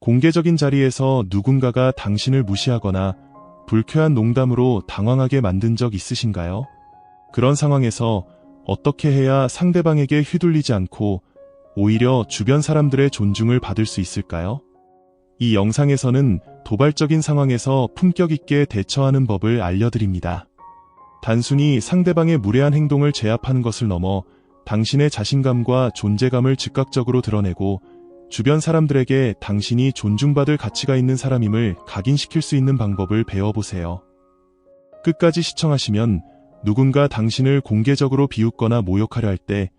공개적인 자리에서 누군가가 당신을 무시하거나 불쾌한 농담으로 당황하게 만든 적 있으신가요? 그런 상황에서 어떻게 해야 상대방에게 휘둘리지 않고 오히려 주변 사람들의 존중을 받을 수 있을까요? 이 영상에서는 도발적인 상황에서 품격 있게 대처하는 법을 알려드립니다. 단순히 상대방의 무례한 행동을 제압하는 것을 넘어 당신의 자신감과 존재감을 즉각적으로 드러내고 주변 사람들에게 당신이 존중받을 가치가 있는 사람임을 각인시킬 수 있는 방법을 배워보세요. 끝까지 시청하시면 누군가 당신을 공개적으로 비웃거나 모욕하려 할 때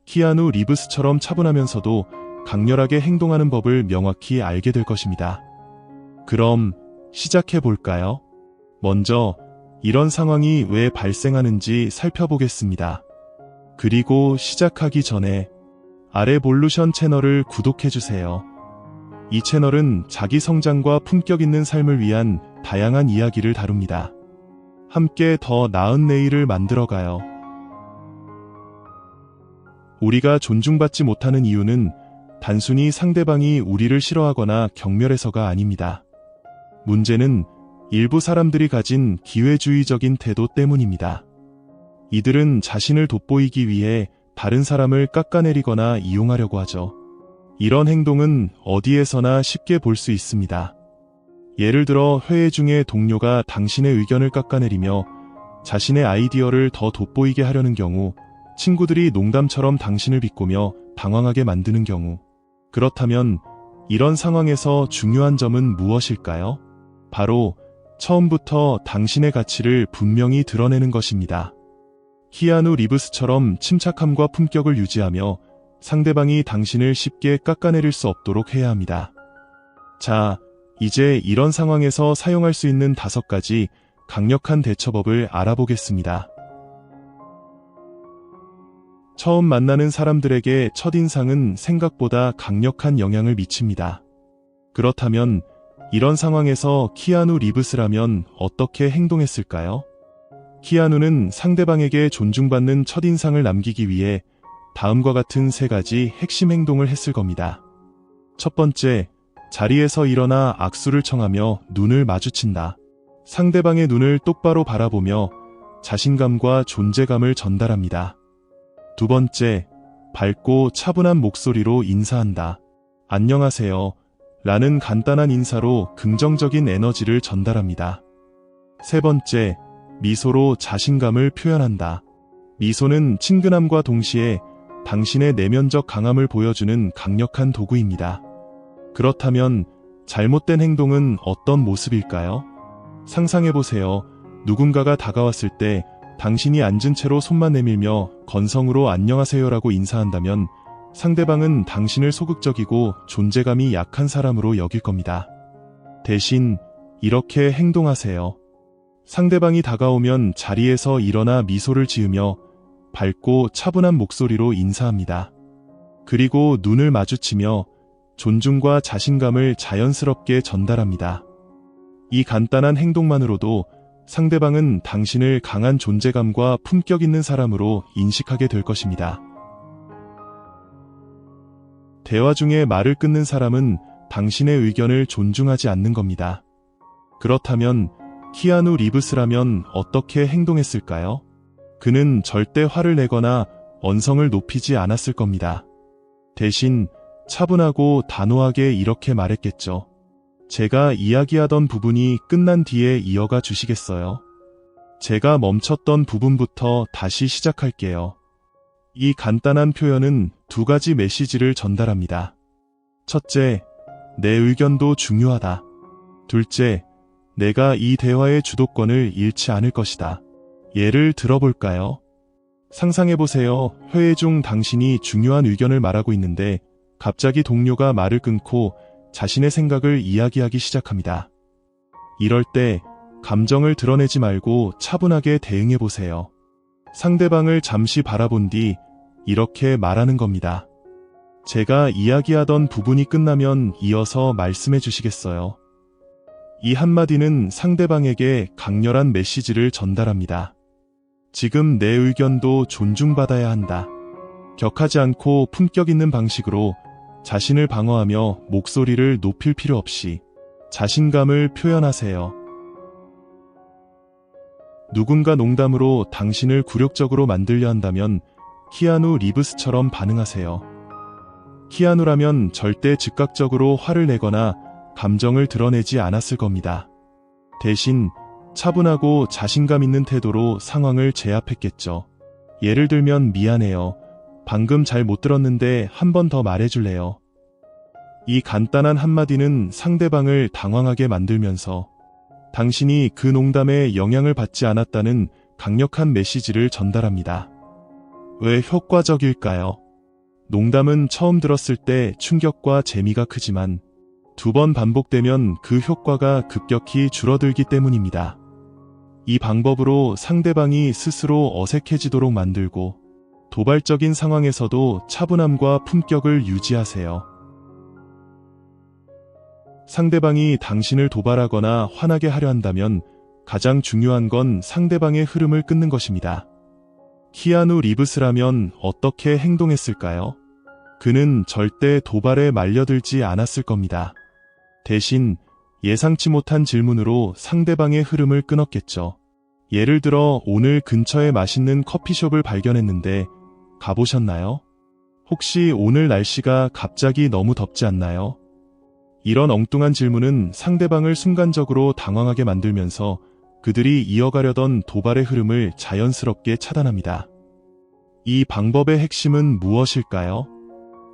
키아누 리브스처럼 차분하면서도 강렬하게 행동하는 법을 명확히 알게 될 것입니다. 그럼 시작해 볼까요? 먼저 이런 상황이 왜 발생하는지 살펴보겠습니다. 그리고 시작하기 전에 아래 볼루션 채널을 구독해주세요. 이 채널은 자기 성장과 품격 있는 삶을 위한 다양한 이야기를 다룹니다. 함께 더 나은 내일을 만들어가요. 우리가 존중받지 못하는 이유는 단순히 상대방이 우리를 싫어하거나 경멸해서가 아닙니다. 문제는 일부 사람들이 가진 기회주의적인 태도 때문입니다. 이들은 자신을 돋보이기 위해 다른 사람을 깎아내리거나 이용하려고 하죠. 이런 행동은 어디에서나 쉽게 볼 수 있습니다. 예를 들어 회의 중에 동료가 당신의 의견을 깎아내리며 자신의 아이디어를 더 돋보이게 하려는 경우, 친구들이 농담처럼 당신을 비꼬며 당황하게 만드는 경우. 그렇다면 이런 상황에서 중요한 점은 무엇일까요? 바로 처음부터 당신의 가치를 분명히 드러내는 것입니다. 키아누 리브스처럼 침착함과 품격을 유지하며 상대방이 당신을 쉽게 깎아내릴 수 없도록 해야 합니다. 자, 이제 이런 상황에서 사용할 수 있는 5가지 강력한 대처법을 알아보겠습니다. 처음 만나는 사람들에게 첫인상은 생각보다 강력한 영향을 미칩니다. 그렇다면 이런 상황에서 키아누 리브스라면 어떻게 행동했을까요? 키아누는 상대방에게 존중받는 첫인상을 남기기 위해 다음과 같은 3가지 핵심 행동을 했을 겁니다. 첫 번째, 자리에서 일어나 악수를 청하며 눈을 마주친다. 상대방의 눈을 똑바로 바라보며 자신감과 존재감을 전달합니다. 두 번째, 밝고 차분한 목소리로 인사한다. 안녕하세요 라는 간단한 인사로 긍정적인 에너지를 전달합니다. 세 번째, 미소로 자신감을 표현한다. 미소는 친근함과 동시에 당신의 내면적 강함을 보여주는 강력한 도구입니다. 그렇다면 잘못된 행동은 어떤 모습일까요? 상상해보세요. 누군가가 다가왔을 때 당신이 앉은 채로 손만 내밀며 건성으로 안녕하세요라고 인사한다면 상대방은 당신을 소극적이고 존재감이 약한 사람으로 여길 겁니다. 대신 이렇게 행동하세요. 상대방이 다가오면 자리에서 일어나 미소를 지으며 밝고 차분한 목소리로 인사합니다. 그리고 눈을 마주치며 존중과 자신감을 자연스럽게 전달합니다. 이 간단한 행동만으로도 상대방은 당신을 강한 존재감과 품격 있는 사람으로 인식하게 될 것입니다. 대화 중에 말을 끊는 사람은 당신의 의견을 존중하지 않는 겁니다. 그렇다면 키아누 리브스라면 어떻게 행동했을까요? 그는 절대 화를 내거나 언성을 높이지 않았을 겁니다. 대신 차분하고 단호하게 이렇게 말했겠죠. 제가 이야기하던 부분이 끝난 뒤에 이어가 주시겠어요? 제가 멈췄던 부분부터 다시 시작할게요. 이 간단한 표현은 2가지 메시지를 전달합니다. 첫째, 내 의견도 중요하다. 둘째, 내가 이 대화의 주도권을 잃지 않을 것이다. 예를 들어볼까요? 상상해보세요. 회의 중 당신이 중요한 의견을 말하고 있는데 갑자기 동료가 말을 끊고 자신의 생각을 이야기하기 시작합니다. 이럴 때 감정을 드러내지 말고 차분하게 대응해보세요. 상대방을 잠시 바라본 뒤 이렇게 말하는 겁니다. 제가 이야기하던 부분이 끝나면 이어서 말씀해 주시겠어요? 이 한마디는 상대방에게 강렬한 메시지를 전달합니다. 지금 내 의견도 존중받아야 한다. 격하지 않고 품격 있는 방식으로 자신을 방어하며 목소리를 높일 필요 없이 자신감을 표현하세요. 누군가 농담으로 당신을 굴욕적으로 만들려 한다면 키아누 리브스처럼 반응하세요. 키아누라면 절대 즉각적으로 화를 내거나 감정을 드러내지 않았을 겁니다. 대신 차분하고 자신감 있는 태도로 상황을 제압했겠죠. 예를 들면 미안해요. 방금 잘 못 들었는데 한 번 더 말해줄래요? 이 간단한 한마디는 상대방을 당황하게 만들면서 당신이 그 농담에 영향을 받지 않았다는 강력한 메시지를 전달합니다. 왜 효과적일까요? 농담은 처음 들었을 때 충격과 재미가 크지만 2번 반복되면 그 효과가 급격히 줄어들기 때문입니다. 이 방법으로 상대방이 스스로 어색해지도록 만들고 도발적인 상황에서도 차분함과 품격을 유지하세요. 상대방이 당신을 도발하거나 화나게 하려 한다면 가장 중요한 건 상대방의 흐름을 끊는 것입니다. 키아누 리브스라면 어떻게 행동했을까요? 그는 절대 도발에 말려들지 않았을 겁니다. 대신 예상치 못한 질문으로 상대방의 흐름을 끊었겠죠. 예를 들어 오늘 근처에 맛있는 커피숍을 발견했는데 가보셨나요? 혹시 오늘 날씨가 갑자기 너무 덥지 않나요? 이런 엉뚱한 질문은 상대방을 순간적으로 당황하게 만들면서 그들이 이어가려던 도발의 흐름을 자연스럽게 차단합니다. 이 방법의 핵심은 무엇일까요?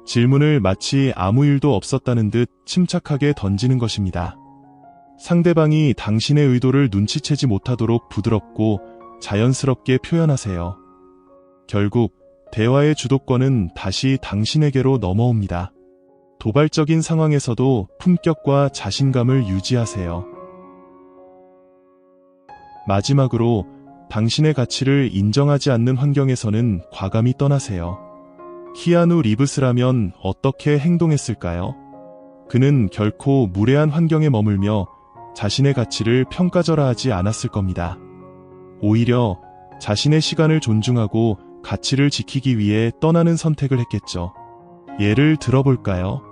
질문을 마치 아무 일도 없었다는 듯 침착하게 던지는 것입니다. 상대방이 당신의 의도를 눈치채지 못하도록 부드럽고 자연스럽게 표현하세요. 결국 대화의 주도권은 다시 당신에게로 넘어옵니다. 도발적인 상황에서도 품격과 자신감을 유지하세요. 마지막으로 당신의 가치를 인정하지 않는 환경에서는 과감히 떠나세요. 키아누 리브스라면 어떻게 행동했을까요? 그는 결코 무례한 환경에 머물며 자신의 가치를 평가절하하지 않았을 겁니다. 오히려 자신의 시간을 존중하고 가치를 지키기 위해 떠나는 선택을 했겠죠. 예를 들어볼까요?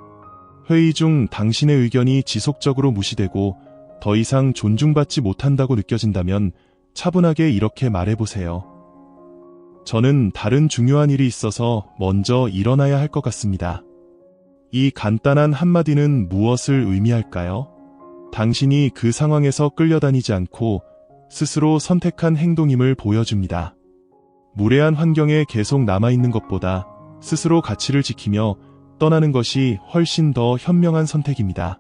회의 중 당신의 의견이 지속적으로 무시되고 더 이상 존중받지 못한다고 느껴진다면 차분하게 이렇게 말해보세요. 저는 다른 중요한 일이 있어서 먼저 일어나야 할 것 같습니다. 이 간단한 한마디는 무엇을 의미할까요? 당신이 그 상황에서 끌려다니지 않고 스스로 선택한 행동임을 보여줍니다. 무례한 환경에 계속 남아있는 것보다 스스로 가치를 지키며 떠나는 것이 훨씬 더 현명한 선택입니다.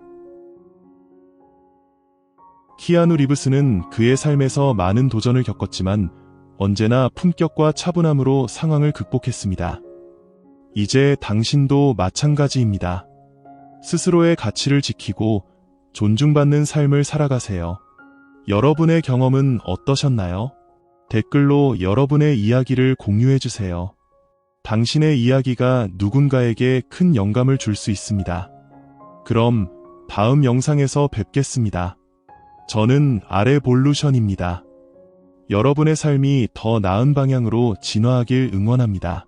키아누 리브스는 그의 삶에서 많은 도전을 겪었지만 언제나 품격과 차분함으로 상황을 극복했습니다. 이제 당신도 마찬가지입니다. 스스로의 가치를 지키고 존중받는 삶을 살아가세요. 여러분의 경험은 어떠셨나요? 댓글로 여러분의 이야기를 공유해주세요. 당신의 이야기가 누군가에게 큰 영감을 줄 수 있습니다. 그럼 다음 영상에서 뵙겠습니다. 저는 아레볼루션입니다. 여러분의 삶이 더 나은 방향으로 진화하길 응원합니다.